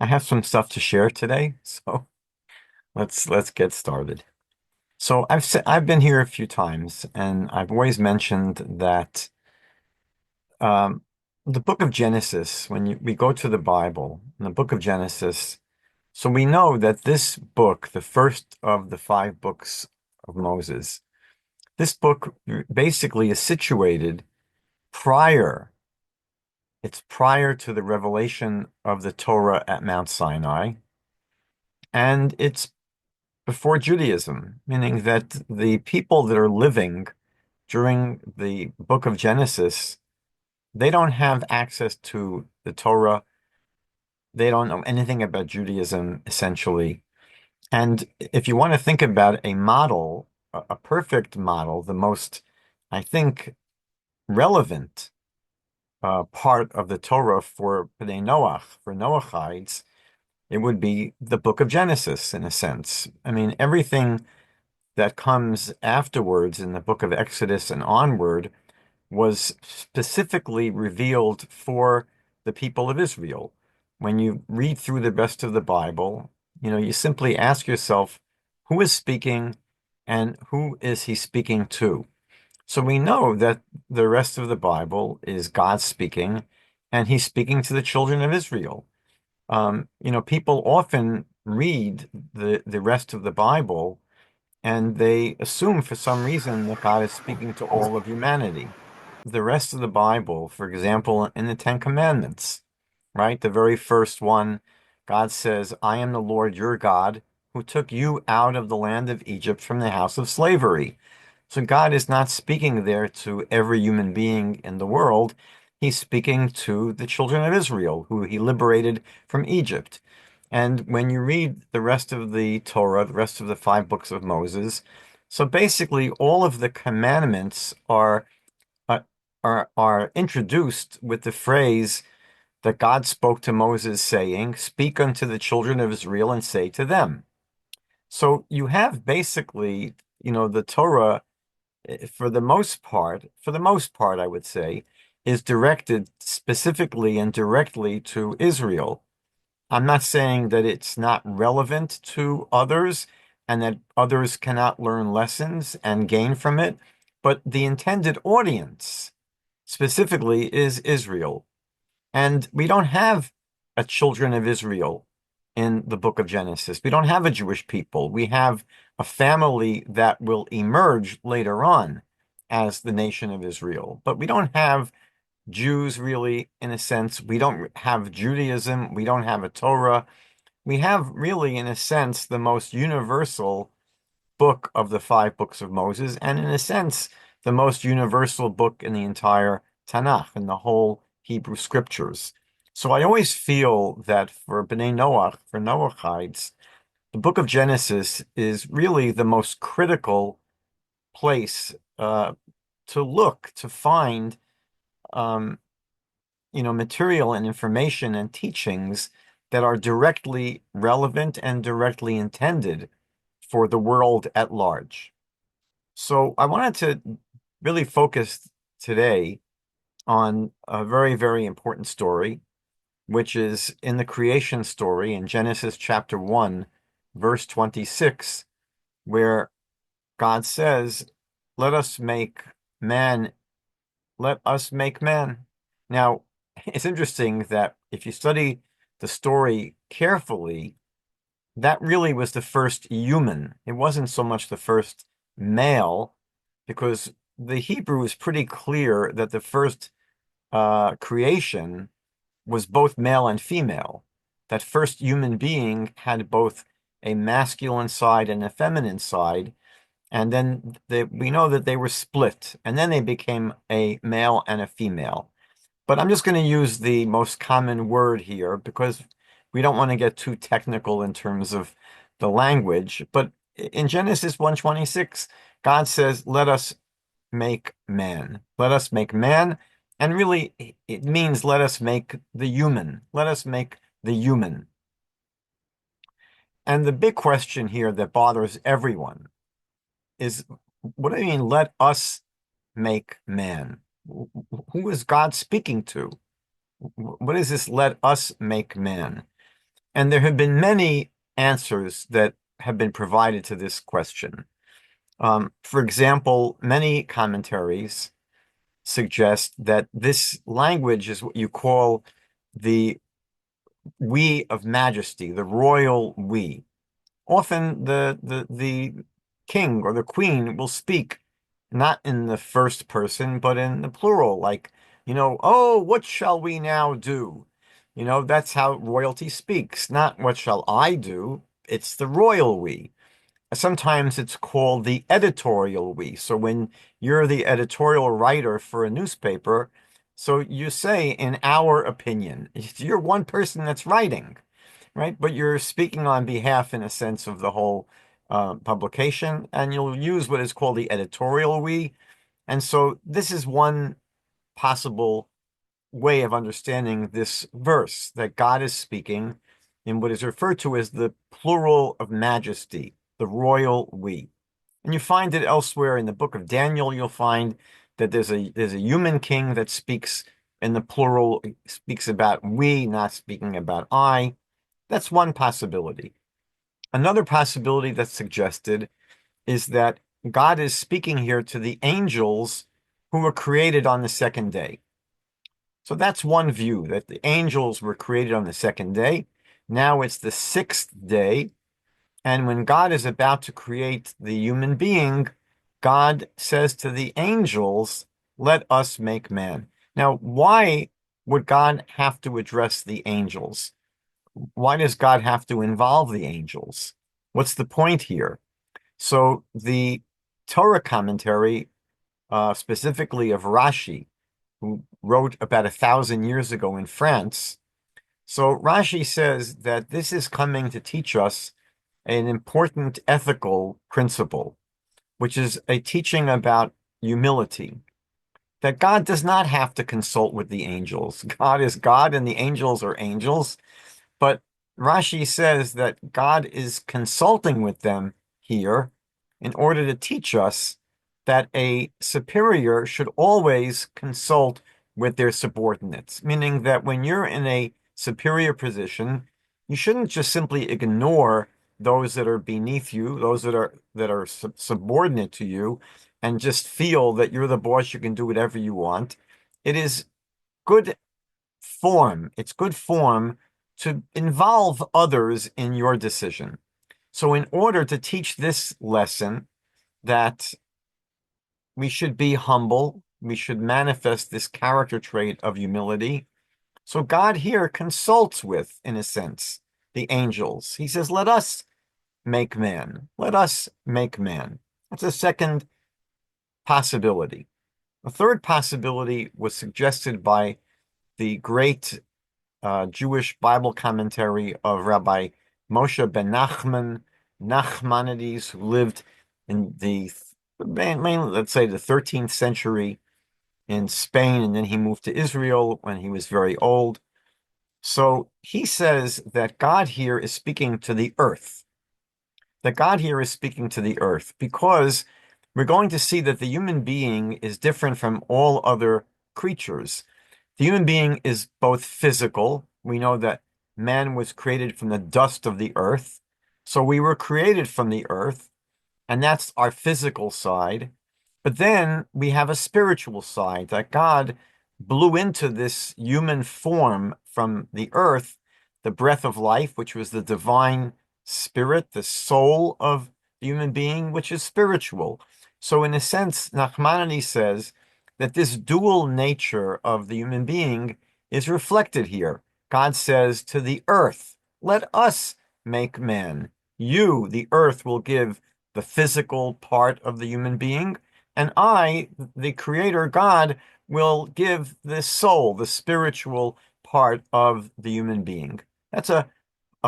I have some stuff to share today, so let's get started. So I've been here a few times, and I've always mentioned that um, the book of Genesis, when we go to the Bible, in the book of Genesis, so we know that this book, the first of the five books of Moses, this book basically is situated prior. It's prior to the revelation of the Torah at Mount Sinai, and it's before Judaism, meaning that the people that are living during the book of Genesis, they don't have access to the Torah. They don't know anything about Judaism, essentially. And if you want to think about a model, a perfect model, the most, I think, relevant part of the Torah for Bnei Noach, for Noachites, it would be the book of Genesis, in a sense. I mean, everything that comes afterwards in the book of Exodus and onward was specifically revealed for the people of Israel. When you read through the rest of the Bible, you simply ask yourself, who is speaking and who is he speaking to? So we know that the rest of the Bible is God speaking, and he's speaking to the children of Israel. People often read the rest of the Bible and they assume for some reason that God is speaking to all of humanity. The rest of the Bible, for example, in the Ten Commandments, right? The very first one, God says, I am the Lord your God who took you out of the land of Egypt from the house of slavery. So God is not speaking there to every human being in the world. He's speaking to the children of Israel, who he liberated from Egypt. And when you read the rest of the Torah, the rest of the five books of Moses, so basically all of the commandments uh, are introduced with the phrase that God spoke to Moses, saying, "Speak unto the children of Israel and say to them." So you have basically, the Torah, for the most part, I would say, is directed specifically and directly to Israel. I'm not saying that it's not relevant to others and that others cannot learn lessons and gain from it, but the intended audience specifically is Israel. And we don't have a children of Israel in the book of Genesis. We don't have a Jewish people. We have a family that will emerge later on as the nation of Israel. But we don't have Jews really, in a sense. We don't have Judaism. We don't have a Torah. We have really, in a sense, the most universal book of the five books of Moses, and in a sense, the most universal book in the entire Tanakh, in the whole Hebrew scriptures. So I always feel that for Bnei Noach, for Noachites, the book of Genesis is really the most critical place to look, to find um, material and information and teachings that are directly relevant and directly intended for the world at large. So I wanted to really focus today on a very, very important story, which is in the creation story in Genesis chapter 1, verse 26, where God says, Let us make man, let us make man. Now, it's interesting that if you study the story carefully, that really was the first human. It wasn't so much the first male, because the Hebrew is pretty clear that the first creation was both male and female. That first human being had both a masculine side and a feminine side, and then we know that they were split, and then they became a male and a female. But I'm just going to use the most common word here because we don't want to get too technical in terms of the language. But in Genesis 1:26, God says, Let us make man. Let us make man. And really, it means let us make the human. Let us make the human. And the big question here that bothers everyone is, what do you mean, let us make man? Who is God speaking to? What is this, let us make man? And there have been many answers that have been provided to this question. For example, many commentaries suggest that this language is what you call the we of majesty, the royal we. Often the king or the queen will speak not in the first person, but in the plural, like, oh, what shall we now do? That's how royalty speaks, not what shall I do? It's the royal we. Sometimes it's called the editorial we. So when you're the editorial writer for a newspaper, so you say, in our opinion, you're one person that's writing, right? But you're speaking on behalf, in a sense, of the whole publication, and you'll use what is called the editorial we. And so this is one possible way of understanding this verse, that God is speaking in what is referred to as the plural of majesty, the royal we. And you find it elsewhere in the book of Daniel. You'll find that there's a human king that speaks in the plural, speaks about we, not speaking about I. That's one possibility. Another possibility that's suggested is that God is speaking here to the angels who were created on the second day. So that's one view, that the angels were created on the second day. Now it's the sixth day. And when God is about to create the human being, God says to the angels, let us make man. Now, why would God have to address the angels? Why does God have to involve the angels? What's the point here? So the Torah commentary, specifically of Rashi, who wrote about 1,000 years ago in France. So Rashi says that this is coming to teach us an important ethical principle, which is a teaching about humility, that God does not have to consult with the angels. God is God and the angels are angels. But Rashi says that God is consulting with them here in order to teach us that a superior should always consult with their subordinates, meaning that when you're in a superior position, you shouldn't just simply ignore those that are beneath you, those that are subordinate to you, and just feel that you're the boss, you can do whatever you want. It is good it's good form to involve others in your decision. So in order to teach this lesson, that we should be humble, we should manifest this character trait of humility. So God here consults with, in a sense, the angels. He says, let us make man. Let us make man. That's a second possibility. A third possibility was suggested by the great Jewish Bible commentary of Rabbi Moshe ben Nachmanides, who lived in mainly, let's say, the 13th century in Spain, and then he moved to Israel when he was very old. So he says that God here is speaking to the earth, that God here is speaking to the earth, because we're going to see that the human being is different from all other creatures. The human being is both physical. We know that man was created from the dust of the earth. So we were created from the earth, and that's our physical side. But then we have a spiritual side, that God blew into this human form from the earth the breath of life, which was the divine spirit, the soul of the human being, which is spiritual. So in a sense, Nachmanides says that this dual nature of the human being is reflected here. God says to the earth, let us make man. You, the earth, will give the physical part of the human being, and I, the creator God, will give the soul, the spiritual part of the human being. That's a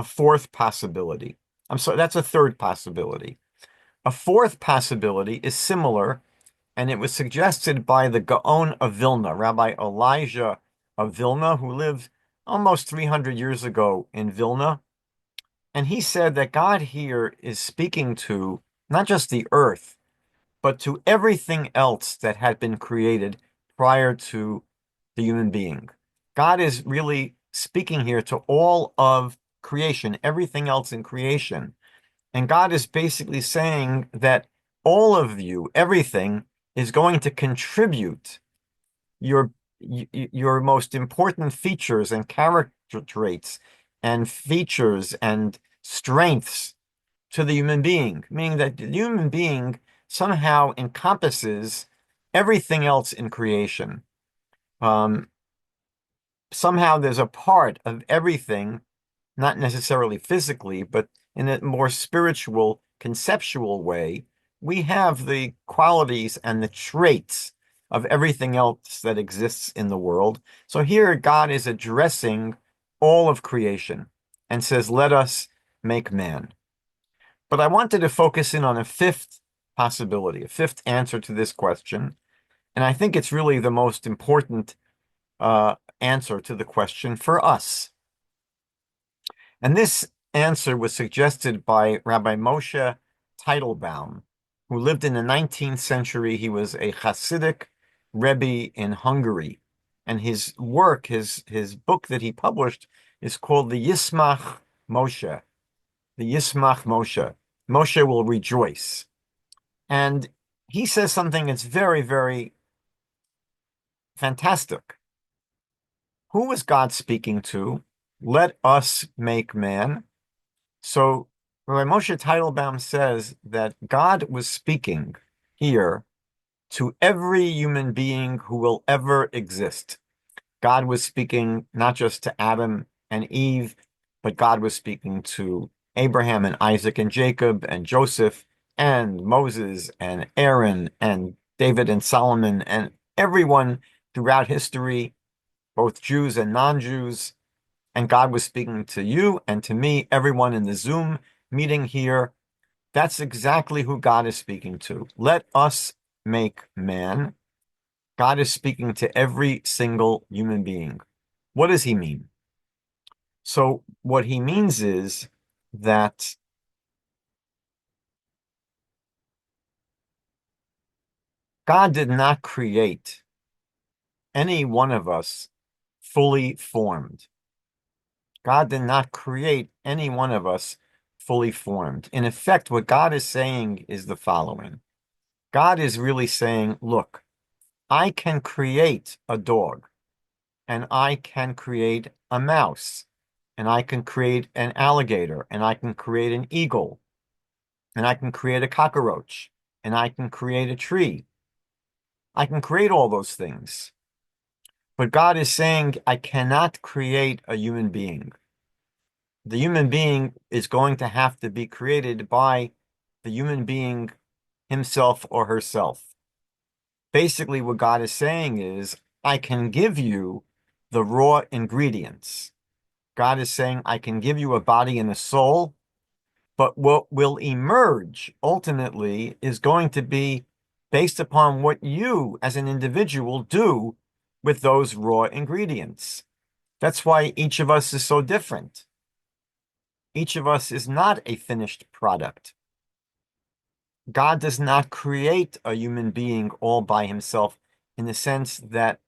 fourth possibility. I'm sorry, that's a third possibility. A fourth possibility is similar, and it was suggested by the Gaon of Vilna, Rabbi Elijah of Vilna, who lived almost 300 years ago in Vilna. And he said that God here is speaking to not just the earth, but to everything else that had been created prior to the human being. God is really speaking here to all of creation, everything else in creation. And God is basically saying that all of you, everything, is going to contribute your your most important features and character traits and features and strengths to the human being, meaning that the human being somehow encompasses everything else in creation. Um, Somehow there's a part of everything, not necessarily physically, but in a more spiritual, conceptual way, we have the qualities and the traits of everything else that exists in the world. So here God is addressing all of creation and says, let us make man. But I wanted to focus in on a fifth possibility, a fifth answer to this question. And I think it's really the most important answer to the question for us. And this answer was suggested by Rabbi Moshe Teitelbaum, who lived in the 19th century. He was a Hasidic Rebbe in Hungary. And his work, his book that he published is called the Yismach Moshe. The Yismach Moshe. Moshe will rejoice. And he says something that's very, very fantastic. Who was God speaking to? Let us make man. So Rabbi Moshe Teitelbaum says that God was speaking here to every human being who will ever exist. God was speaking not just to Adam and Eve, but God was speaking to Abraham and Isaac and Jacob and Joseph and Moses and Aaron and David and Solomon and everyone throughout history, both Jews and non-Jews. And God was speaking to you and to me, everyone in the Zoom meeting here. That's exactly who God is speaking to. Let us make man. God is speaking to every single human being. What does he mean? So what he means is that God did not create any one of us fully formed. God did not create any one of us fully formed. In effect, what God is saying is the following. God is really saying, look, I can create a dog, and I can create a mouse, and I can create an alligator, and I can create an eagle, and I can create a cockroach, and I can create a tree. I can create all those things. But God is saying, I cannot create a human being. The human being is going to have to be created by the human being himself or herself. Basically, what God is saying is, I can give you the raw ingredients. God is saying, I can give you a body and a soul, but what will emerge ultimately is going to be based upon what you as an individual do with those raw ingredients. That's why each of us is so different. Each of us is not a finished product. God does not create a human being all by himself in the sense that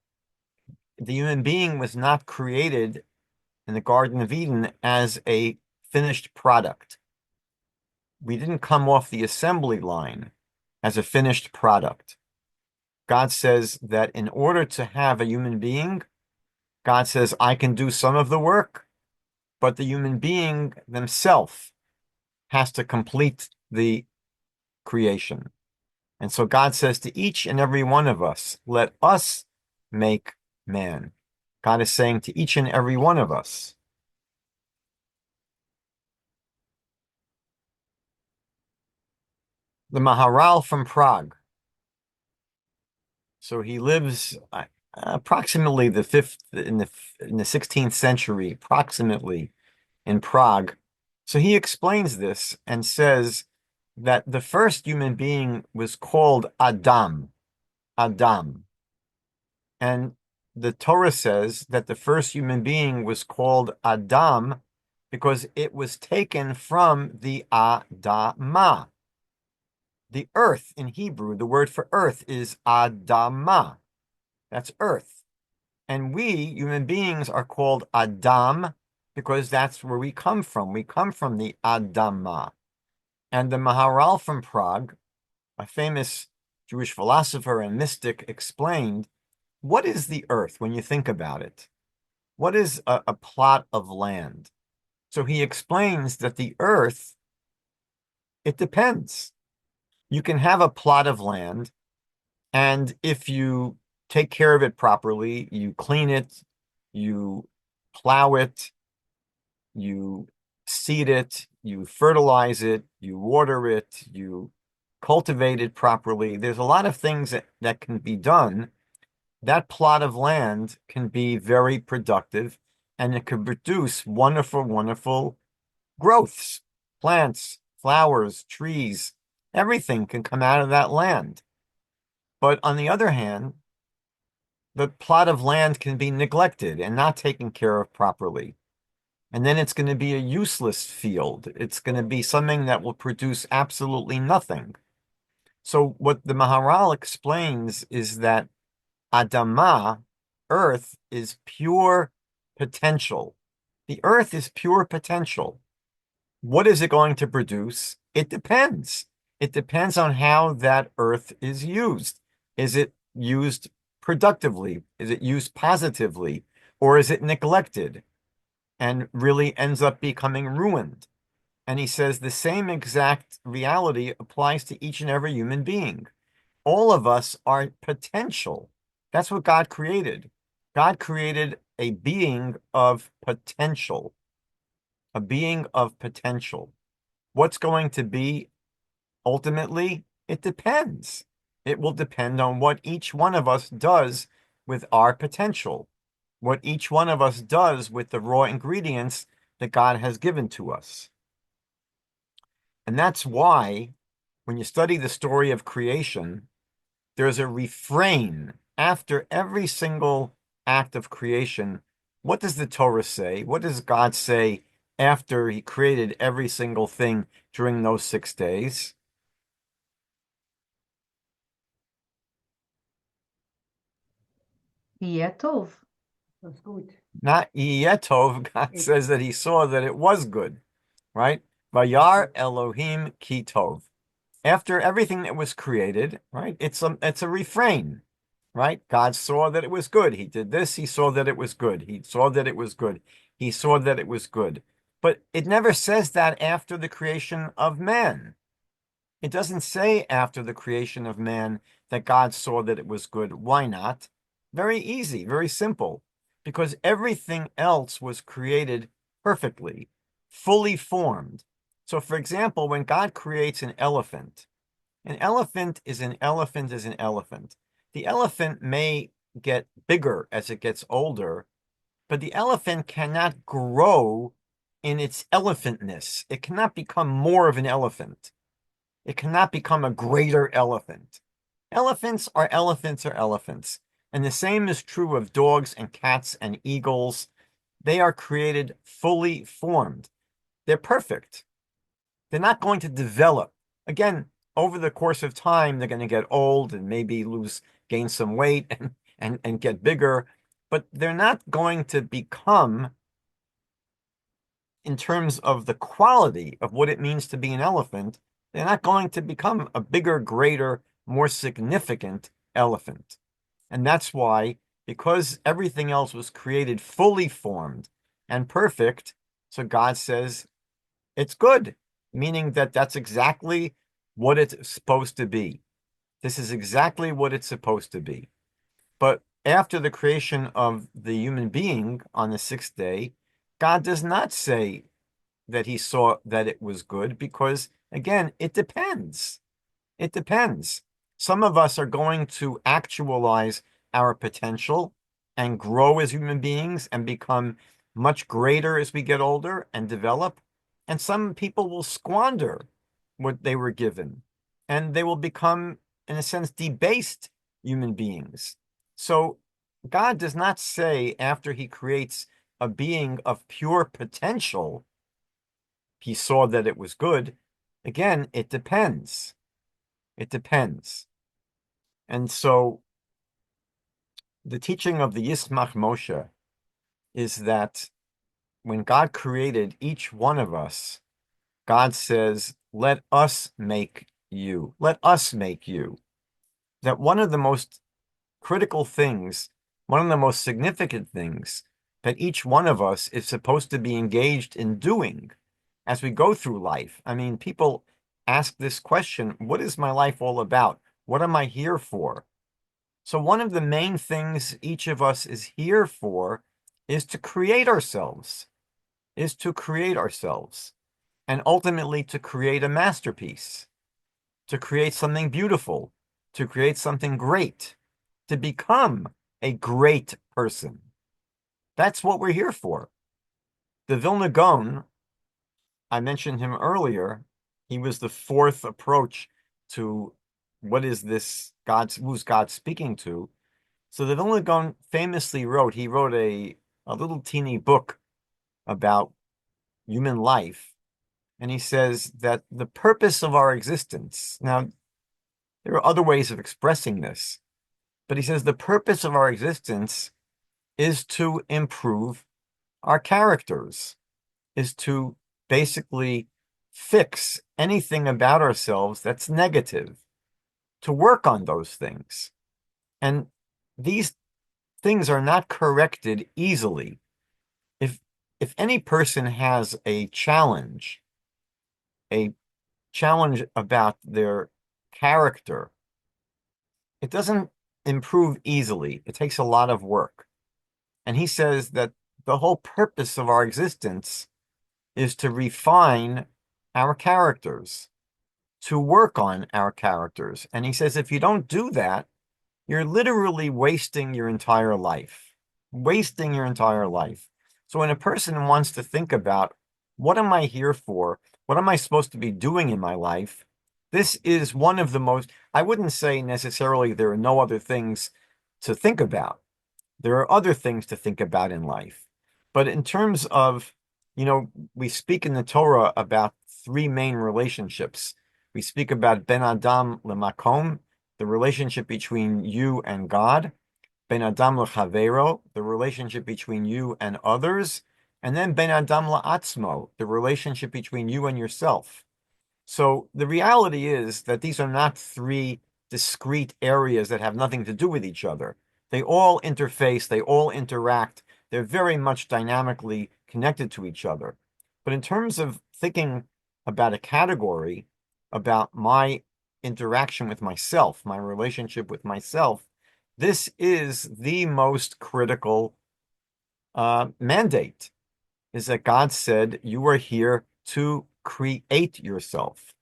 the human being was not created in the Garden of Eden as a finished product. We didn't come off the assembly line as a finished product. God says that in order to have a human being, God says, I can do some of the work, but the human being themselves has to complete the creation. And so God says to each and every one of us, let us make man. God is saying to each and every one of us. The Maharal from Prague. So he lives approximately the fifth in the 16th century, approximately in Prague. So he explains this and says that the first human being was called Adam, Adam. And the Torah says that the first human being was called Adam because it was taken from the Adamah. The earth in Hebrew, the word for earth is Adamah. That's earth. And we, human beings, are called Adam because that's where we come from. We come from the Adama. And the Maharal from Prague, a famous Jewish philosopher and mystic, explained, what is the earth when you think about it? What is a plot of land? So he explains that the earth, it depends. You can have a plot of land, and if you take care of it properly, you clean it, you plow it, you seed it, you fertilize it, you water it, you cultivate it properly. There's a lot of things that can be done. That plot of land can be very productive and it can produce wonderful, wonderful growths, plants, flowers, trees. Everything can come out of that land. But on the other hand, the plot of land can be neglected and not taken care of properly. And then it's going to be a useless field. It's going to be something that will produce absolutely nothing. So what the Maharal explains is that Adama, earth, is pure potential. The earth is pure potential. What is it going to produce? It depends. It depends on how that earth is used. Is it used productively? Is it used positively? Or is it neglected and really ends up becoming ruined? And he says the same exact reality applies to each and every human being. All of us are potential. That's what God created. God created a being of potential, a being of potential. What's going to be ultimately? It depends. It will depend on what each one of us does with our potential, what each one of us does with the raw ingredients that God has given to us. And that's why when you study the story of creation, there's a refrain after every single act of creation. What does the Torah say? What does God say after he created every single thing during those 6 days? יהיה טוב. Not Yetov, God says that he saw that it was good, right? Vayar Elohim ki tov. After everything that was created, right? It's a refrain, right? God saw that it was good. He did this, he saw that it was good. He saw that it was good. He saw that it was good. But it never says that after the creation of man. It doesn't say after the creation of man that God saw that it was good. Why not? Very easy, very simple. Because everything else was created perfectly, fully formed. So, for example, when God creates an elephant is an elephant is an elephant. The elephant may get bigger as it gets older, but the elephant cannot grow in its elephantness. It cannot become more of an elephant. It cannot become a greater elephant. Elephants are elephants are elephants. And the same is true of dogs and cats and eagles. They are created fully formed. They're perfect. They're not going to develop. Again, over the course of time, they're going to get old and maybe gain some weight and get bigger, but they're not going to become, in terms of the quality of what it means to be an elephant, they're not going to become a bigger, greater, more significant elephant. And that's why, because everything else was created fully formed and perfect, so God says it's good, meaning that that's exactly what it's supposed to be. This is exactly what it's supposed to be. But after the creation of the human being on the sixth day, God does not say that he saw that it was good because, again, it depends. It depends. Some of us are going to actualize our potential and grow as human beings and become much greater as we get older and develop. And some people will squander what they were given and they will become, in a sense, debased human beings. So God does not say after he creates a being of pure potential, he saw that it was good. Again, it depends. It depends. And so the teaching of the Yismach Moshe is that when God created each one of us, God says, let us make you. Let us make you. That one of the most critical things, one of the most significant things that each one of us is supposed to be engaged in doing as we go through life. I mean, people ask this question, what is my life all about? What am I here for? So one of the main things each of us is here for is to create ourselves, is to create ourselves, and ultimately to create a masterpiece, to create something beautiful, to create something great, to become a great person. That's what we're here for. The Vilna Gaon, I mentioned him earlier, he was the fourth approach to what is this who's God speaking to? So the Vilna Gaon famously he wrote a little teeny book about human life. And he says that the purpose of our existence, now there are other ways of expressing this, but he says the purpose of our existence is to improve our characters, is to basically fix anything about ourselves that's negative, to work on those things. And these things are not corrected easily. If if any person has a challenge about their character, it doesn't improve easily. It takes a lot of work. And he says that the whole purpose of our existence is to refine our characters, to work on our characters. And he says if you don't do that, you're literally wasting your entire life, wasting your entire life. So when a person wants to think about what am I here for? What am I supposed to be doing in my life? This is one of the most, I wouldn't say necessarily there are no other things to think about. There are other things to think about in life. But in terms of, we speak in the Torah about three main relationships. We speak about Ben Adam leMakom, the relationship between you and God, Ben Adam leChavero, the relationship between you and others, and then Ben Adam leAtzmo, the relationship between you and yourself. So the reality is that these are not three discrete areas that have nothing to do with each other. They all interface, they all interact, they're very much dynamically connected to each other. But in terms of thinking about a category, about my interaction with myself, my relationship with myself, this is the most critical mandate, is that God said, you are here to create yourself.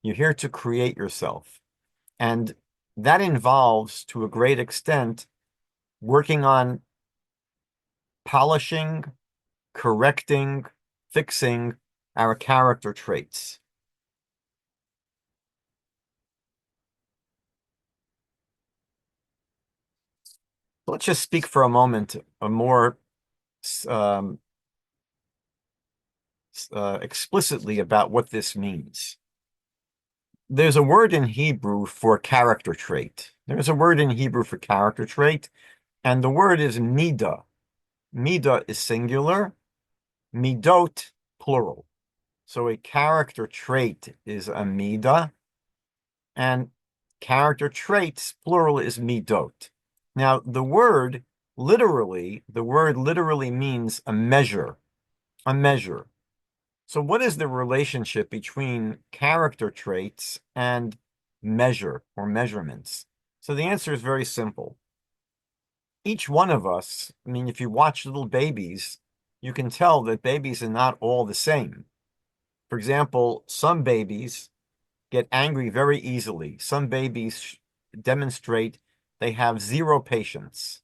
You're here to create yourself. And that involves, to a great extent, working on polishing, correcting, fixing our character traits. Let's just speak for a moment more um, explicitly about what this means. There's a word in Hebrew for character trait. There's a word in Hebrew for character trait, and the word is midah. Midah is singular, midot, plural. So a character trait is a midah, and character traits, plural, is midot. Now, the word literally means a measure, a measure. So what is the relationship between character traits and measure or measurements? So the answer is very simple. Each one of us, I mean, if you watch little babies, you can tell that babies are not all the same. For example, some babies get angry very easily. Some babies demonstrate they have zero patience.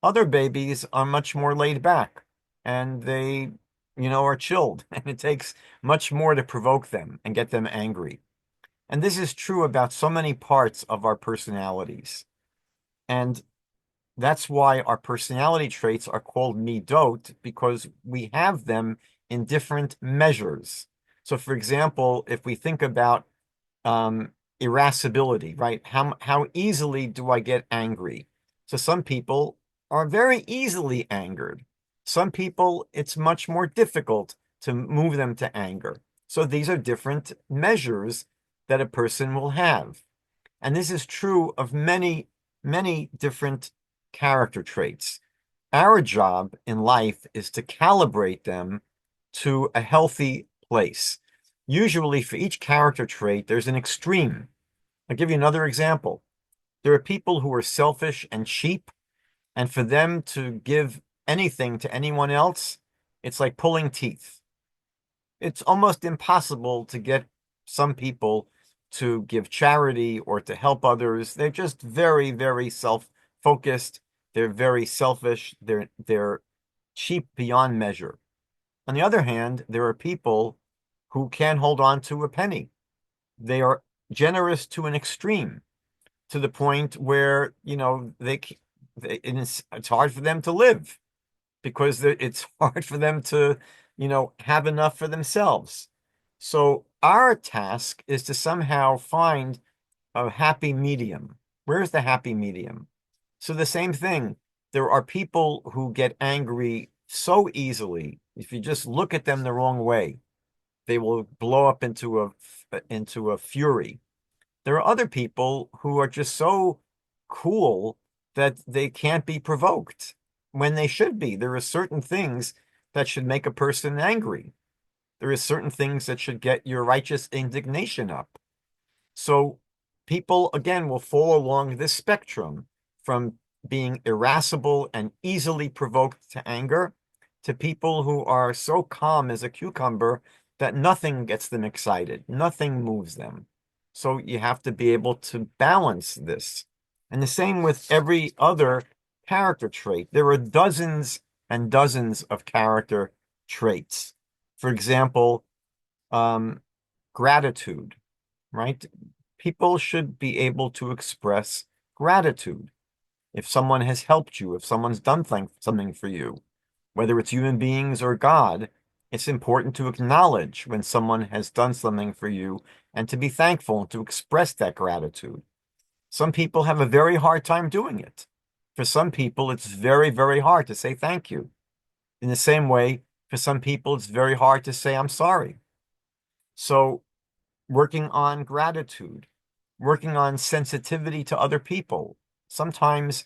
Other babies are much more laid back and they, are chilled, and it takes much more to provoke them and get them angry. And this is true about so many parts of our personalities. And that's why our personality traits are called midot, because we have them in different measures. So, for example, if we think about irascibility, right? How easily do I get angry? So some people are very easily angered. Some people, it's much more difficult to move them to anger. So these are different measures that a person will have. And this is true of many, many different character traits. Our job in life is to calibrate them to a healthy place. Usually, for each character trait, there's an extreme. I'll give you another example. There are people who are selfish and cheap, and for them to give anything to anyone else, it's like pulling teeth. It's almost impossible to get some people to give charity or to help others. They're just very, very self-focused. They're very selfish. They're cheap beyond measure. On the other hand, there are people who can't hold on to a penny. They are generous to an extreme, to the point where, it's hard for them to live because it's hard for them to, have enough for themselves. So our task is to somehow find a happy medium. Where's the happy medium? So the same thing, there are people who get angry so easily. If you just look at them the wrong way, they will blow up into a fury. There are other people who are just so cool that they can't be provoked when they should be. There are certain things that should make a person angry. There are certain things that should get your righteous indignation up. So people, again, will fall along this spectrum from being irascible and easily provoked to anger to people who are so calm as a cucumber that nothing gets them excited, nothing moves them. So you have to be able to balance this. And the same with every other character trait. There are dozens and dozens of character traits. For example, gratitude, right? People should be able to express gratitude. If someone has helped you, if someone's done something for you, whether it's human beings or God, it's important to acknowledge when someone has done something for you and to be thankful and to express that gratitude. Some people have a very hard time doing it. For some people, it's very, very hard to say thank you. In the same way, for some people, it's very hard to say I'm sorry. So working on gratitude, working on sensitivity to other people. Sometimes,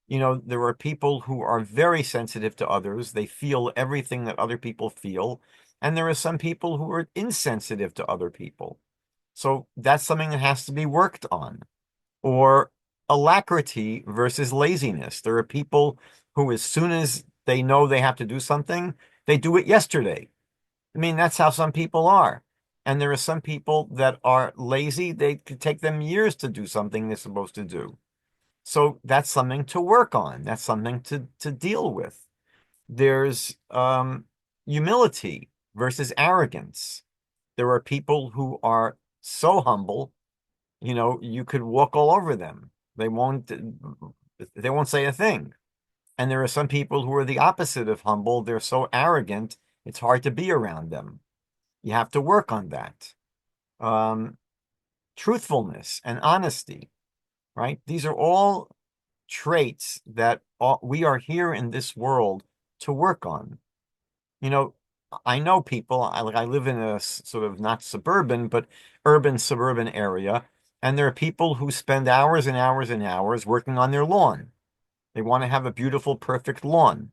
there are people who are very sensitive to others. They feel everything that other people feel. And there are some people who are insensitive to other people. So that's something that has to be worked on. Or alacrity versus laziness. There are people who, as soon as they know they have to do something, they do it yesterday. I mean, that's how some people are. And there are some people that are lazy. They could take them years to do something they're supposed to do. So that's something to work on. That's something to deal with. There's humility versus arrogance. There are people who are so humble, you could walk all over them. They won't say a thing. And there are some people who are the opposite of humble. They're so arrogant, it's hard to be around them. You have to work on that. Um, Truthfulness and honesty, right? These are all traits that we are here in this world to work on. You know, I know people, I live in a sort of not suburban, but urban suburban area, and there are people who spend hours and hours and hours working on their lawn. They want to have a beautiful, perfect lawn.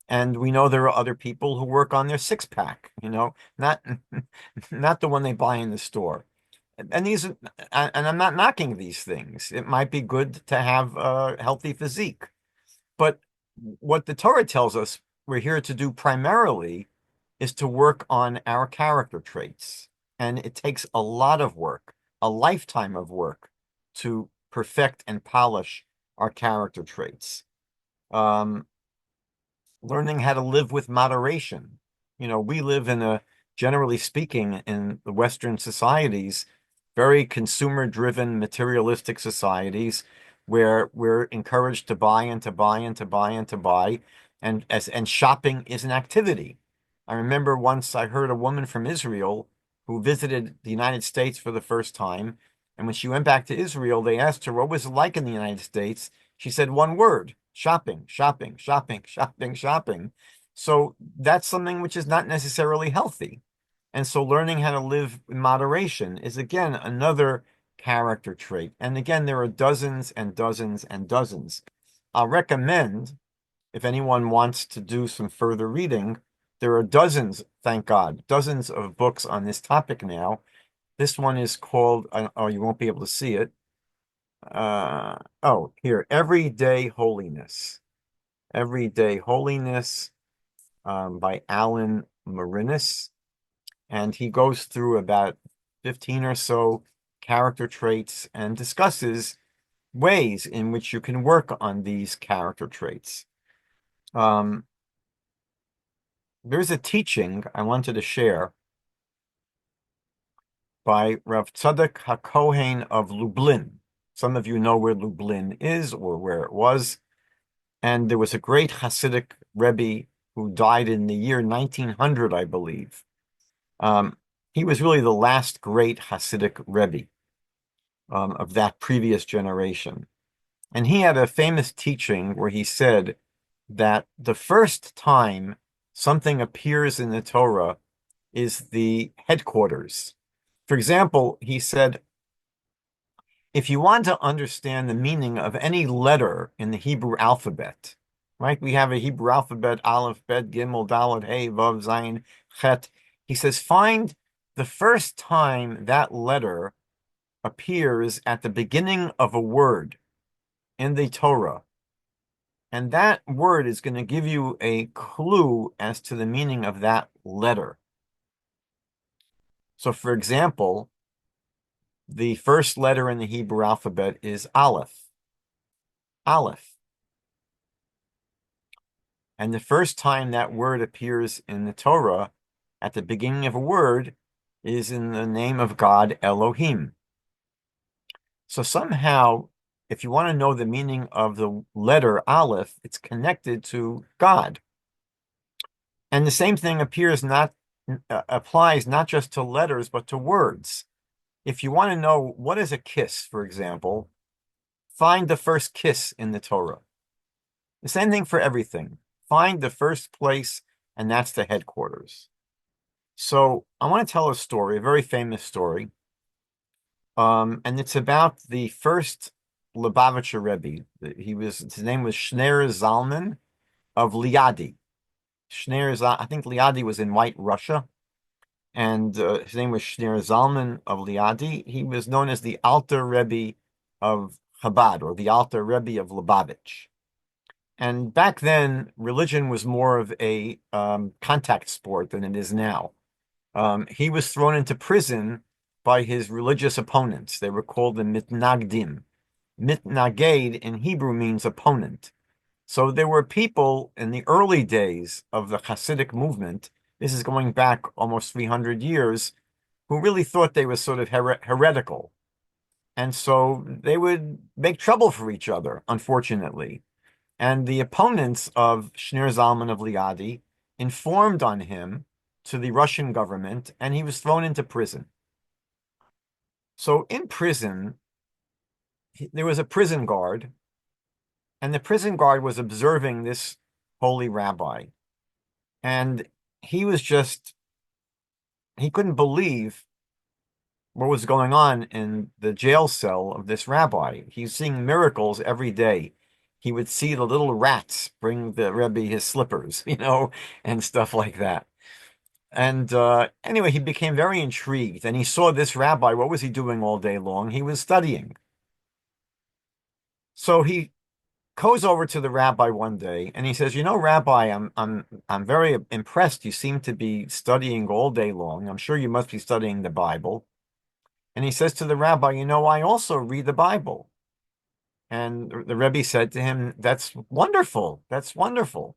And we know there are other people who work on their six pack, not not the one they buy in the store. And I'm not knocking these things. It might be good to have a healthy physique. But what the Torah tells us we're here to do primarily is to work on our character traits. And it takes a lot of work, a lifetime of work to perfect and polish our character traits. Um, Learning how to live with moderation. We live generally speaking, in the Western societies, very consumer-driven, materialistic societies where we're encouraged to buy and to buy and to buy and to buy, and shopping is an activity. I remember once I heard a woman from Israel who visited the United States for the first time, and when she went back to Israel, they asked her what was it like in the United States. She said one word: shopping, shopping, shopping, shopping, shopping. So that's something which is not necessarily healthy. And so learning how to live in moderation is again another character trait. And again, there are dozens and dozens and dozens. I'll recommend, if anyone wants to do some further reading, there are dozens, thank God, dozens of books on this topic now. This one is called, oh, you won't be able to see it. Oh, here, Everyday Holiness. Everyday Holiness by Alan Marinis. And he goes through about 15 or so character traits and discusses ways in which you can work on these character traits. There's a teaching I wanted to share by Rav Tzadok HaKohen of Lublin. Some of you know where Lublin is or where it was. And there was a great Hasidic Rebbe who died in the year 1900, I believe. He was really the last great Hasidic Rebbe of that previous generation. And he had a famous teaching where he said that the first time something appears in the Torah is the headquarters. For example, he said, if you want to understand the meaning of any letter in the Hebrew alphabet, right? We have a Hebrew alphabet, Aleph, Bet, Gimel, Dalet, Hey, Vav, Zayin, Chet. He says, find the first time that letter appears at the beginning of a word in the Torah. And that word is going to give you a clue as to the meaning of that letter. So, for example, the first letter in the Hebrew alphabet is Aleph. Aleph. And the first time that word appears in the Torah at the beginning of a word is in the name of God, Elohim. So somehow, if you want to know the meaning of the letter Aleph, it's connected to God. And the same thing applies not just to letters, but to words. If you want to know what is a kiss, for example, find the first kiss in the Torah. The same thing for everything. Find the first place, and that's the headquarters. So I want to tell a story, a very famous story. And it's about the first Lubavitcher Rebbe. His name was Shner Zalman of Liadi. I think Liadi was in White Russia, and his name was Shner Zalman of Liadi. He was known as the Alter Rebbe of Chabad, or the Alter Rebbe of Lubavitch. And back then, religion was more of a contact sport than it is now. He was thrown into prison by his religious opponents. They were called the Mitnagdim. Mitnaged in Hebrew means opponent. So there were people in the early days of the Hasidic movement, this is going back almost 300 years, who really thought they were sort of heretical. And so they would make trouble for each other, unfortunately. And the opponents of Shner Zalman of Liadi informed on him to the Russian government, and he was thrown into prison. So in prison, there was a prison guard, and the prison guard was observing this holy rabbi. And he was he couldn't believe what was going on in the jail cell of this rabbi. He's seeing miracles every day. He would see the little rats bring the Rebbe his slippers, and stuff like that. And anyway, he became very intrigued, and he saw this rabbi. What was he doing all day long? He was studying. So he goes over to the rabbi one day, and he says, Rabbi, I'm very impressed. You seem to be studying all day long. I'm sure you must be studying the Bible. And he says to the rabbi, I also read the Bible. And the Rebbe said to him, that's wonderful. That's wonderful.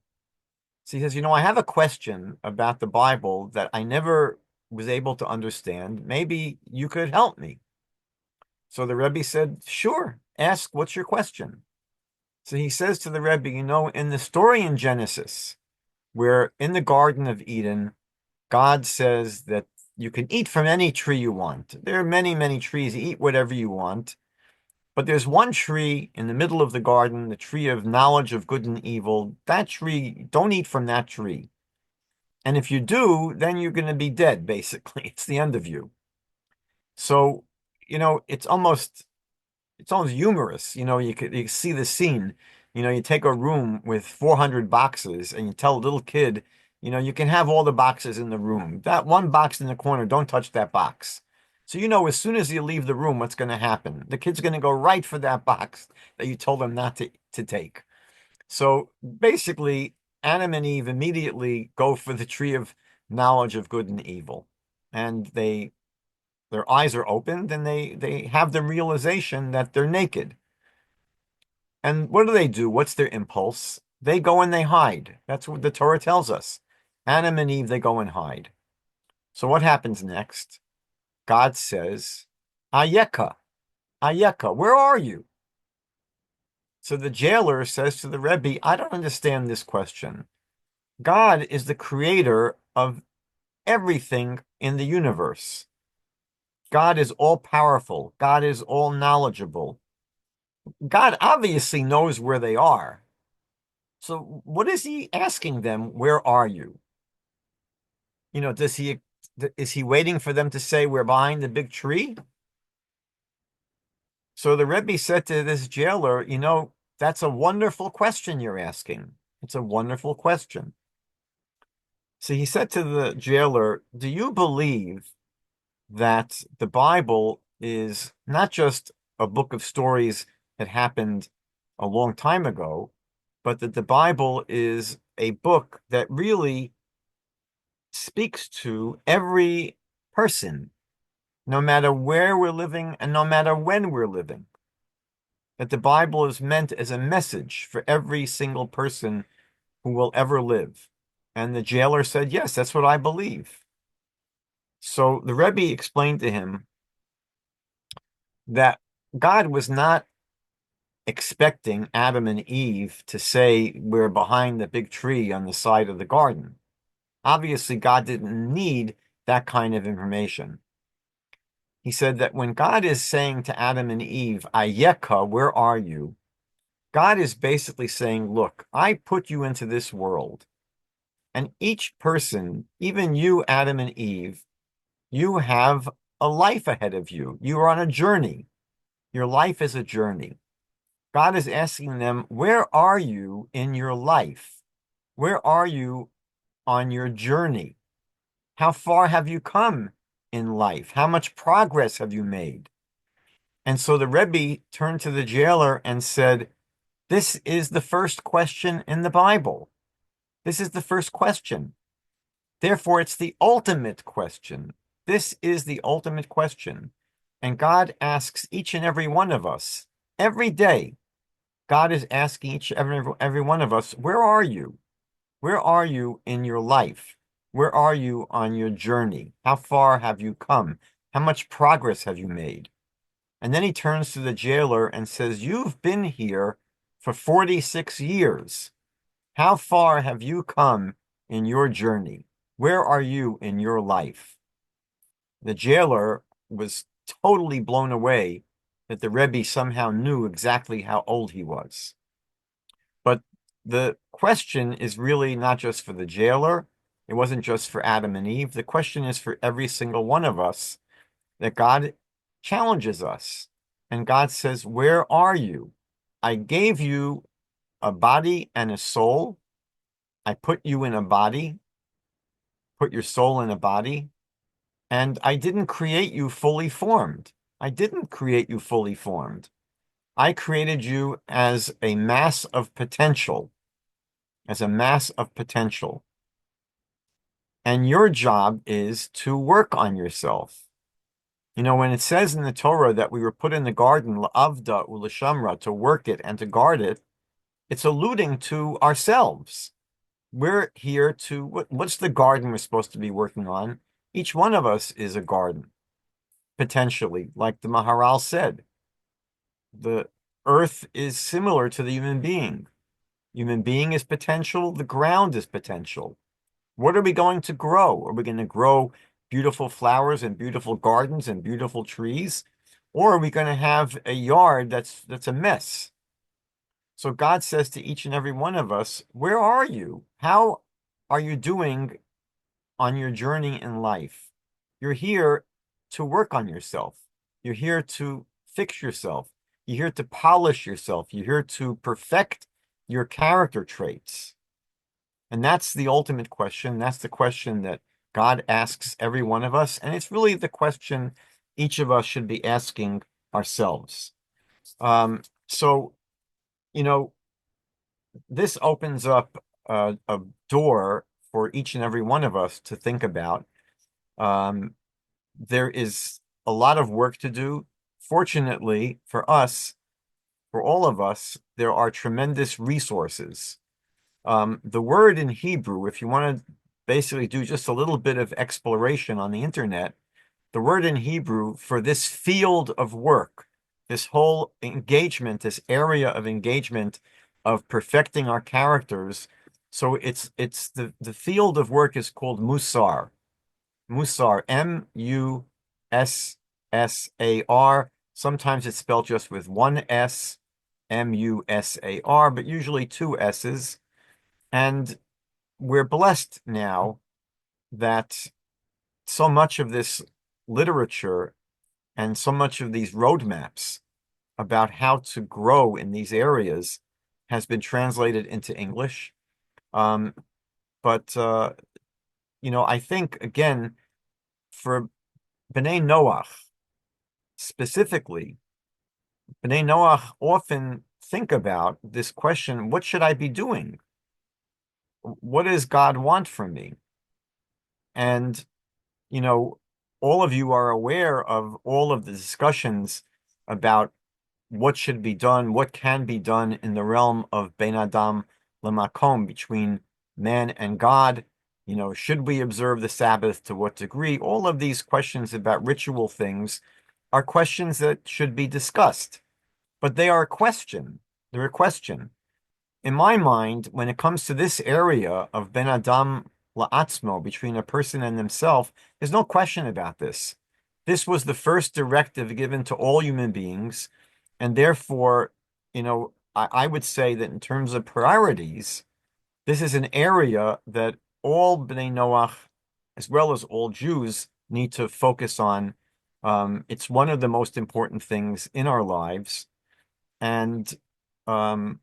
So he says, I have a question about the Bible that I never was able to understand. Maybe you could help me. So the Rebbe said, sure, ask, what's your question? So he says to the Rebbe, in the story in Genesis, where in the Garden of Eden, God says that you can eat from any tree you want. There are many, many trees. You eat whatever you want. But there's one tree in the middle of the garden, the tree of knowledge of good and evil. That tree, don't eat from that tree. And if you do, then you're going to be dead, basically. It's the end of you. So, it's almost humorous. You see the scene. You take a room with 400 boxes and you tell a little kid, you can have all the boxes in the room. That one box in the corner, don't touch that box. So, as soon as you leave the room, what's going to happen? The kid's going to go right for that box that you told him not to take. So basically, Adam and Eve immediately go for the tree of knowledge of good and evil. And their eyes are opened and they have the realization that they're naked. And what do? What's their impulse? They go and they hide. That's what the Torah tells us. Adam and Eve, they go and hide. So what happens next? God says, Ayeka, Ayeka, where are you? So the jailer says to the Rebbe, I don't understand this question. God is the creator of everything in the universe. God is all powerful. God is all knowledgeable. God obviously knows where they are. So what is he asking them? Where are you? Is he waiting for them to say we're behind the big tree? So the Rebbe said to this jailer, that's a wonderful question you're asking. It's a wonderful question. So he said to the jailer, do you believe that the Bible is not just a book of stories that happened a long time ago, but that the Bible is a book that really speaks to every person, no matter where we're living and no matter when we're living. That the Bible is meant as a message for every single person who will ever live. And the jailer said, yes, that's what I believe. So the Rebbe explained to him that God was not expecting Adam and Eve to say, we're behind the big tree on the side of the garden. Obviously, God didn't need that kind of information. He said that when God is saying to Adam and Eve, Ayeka, where are you? God is basically saying, look, I put you into this world. And each person, even you, Adam and Eve, you have a life ahead of you. You are on a journey. Your life is a journey. God is asking them, where are you in your life? Where are you on your journey? How far have you come in life? How much progress have you made? And so the Rebbe turned to the jailer and said, this is the first question in the Bible. This is the first question. Therefore, it's the ultimate question. This is the ultimate question. And God asks each and every one of us every day. God is asking each every one of us, where are you? Where are you in your life? Where are you on your journey? How far have you come? How much progress have you made? And then he turns to the jailer and says, you've been here for 46 years. How far have you come in your journey? Where are you in your life? The jailer was totally blown away that the Rebbe somehow knew exactly how old he was. But the question is really not just for the jailer. It wasn't just for Adam and Eve. The question is for every single one of us, that God challenges us. And God says, where are you? I gave you a body and a soul. I put you in a body, put your soul in a body, and I didn't create you fully formed. I didn't create you fully formed. I created you as a mass of potential, as a mass of potential. And your job is to work on yourself. When it says in the Torah that we were put in the garden, la'avda u'lashamra, to work it and to guard it, it's alluding to ourselves. We're here to, what's the garden we're supposed to be working on? Each one of us is a garden, potentially, like the Maharal said. The earth is similar to the human being. Human being is potential, the ground is potential. What are we going to grow? Are we going to grow beautiful flowers and beautiful gardens and beautiful trees? or are we going to have a yard that's a mess? So God says to each and every one of us, where are you? How are you doing on your journey in life? You're here to work on yourself. You're here to fix yourself. You're here to polish yourself. You're here to perfect your character traits. And that's the ultimate question. That's the question that God asks every one of us. And it's really the question each of us should be asking ourselves. So, you know, this opens up a door for each and every one of us to think about. Um, there is a lot of work to do. Fortunately for us, for all of us, there are tremendous resources. The word in Hebrew, if you want to basically do just a little bit of exploration on the internet, the word in Hebrew for this field of work, this whole engagement, this area of engagement of perfecting our characters. So it's the field of work is called musar. Musar, Mussar. Sometimes it's spelled just with one S, Musar, but usually two S's. And we're blessed now that so much of this literature and so much of these roadmaps about how to grow in these areas has been translated into English. Um, but I think again for Bnei Noach specifically, Bnei Noach often think about this question: what should I be doing? What does God want from me? And you know, all of you are aware of all of the discussions about what should be done, what can be done in the realm of Ben Adam Lamakom, between man and God. Should we observe the Sabbath? To what degree? All of these questions about ritual things are questions that should be discussed, but they are a question. They're a question. In my mind, when it comes to this area of Ben Adam La'atzmo, between a person and himself, there's no question about this. This was the first directive given to all human beings, and therefore, I would say that in terms of priorities, this is an area that all Bnei Noach, as well as all Jews, need to focus on. It's one of the most important things in our lives, and um,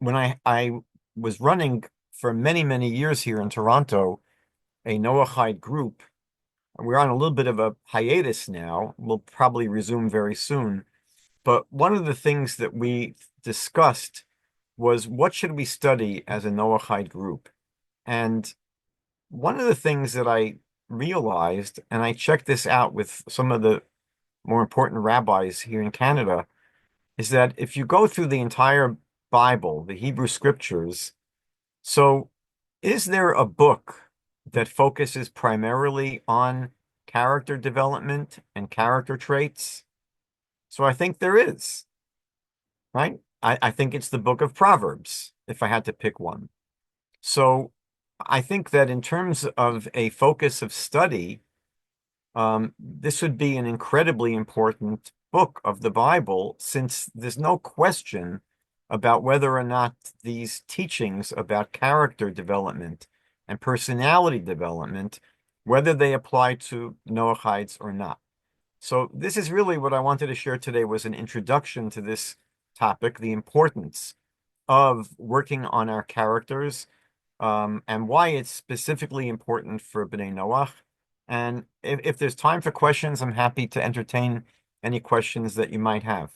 when I was running for many, many years here in Toronto, a Noahide group. We're on a little bit of a hiatus now. We'll probably resume very soon. But one of the things that we discussed was what should we study as a Noahide group? And one of the things that I realized, and I checked this out with some of the more important rabbis here in Canada, is that if you go through the entire Bible, the Hebrew scriptures, so is there a book that focuses primarily on character development and character traits? So I think there is, right? I think it's the book of Proverbs, if I had to pick one. So I think that in terms of a focus of study, this would be an incredibly important book of the Bible, since there's no question about whether or not these teachings about character development and personality development, whether they apply to Noachides or not. So this is really what I wanted to share today, was an introduction to this topic, the importance of working on our characters, and why it's specifically important for Bnei Noach. And if there's time for questions, I'm happy to entertain any questions that you might have.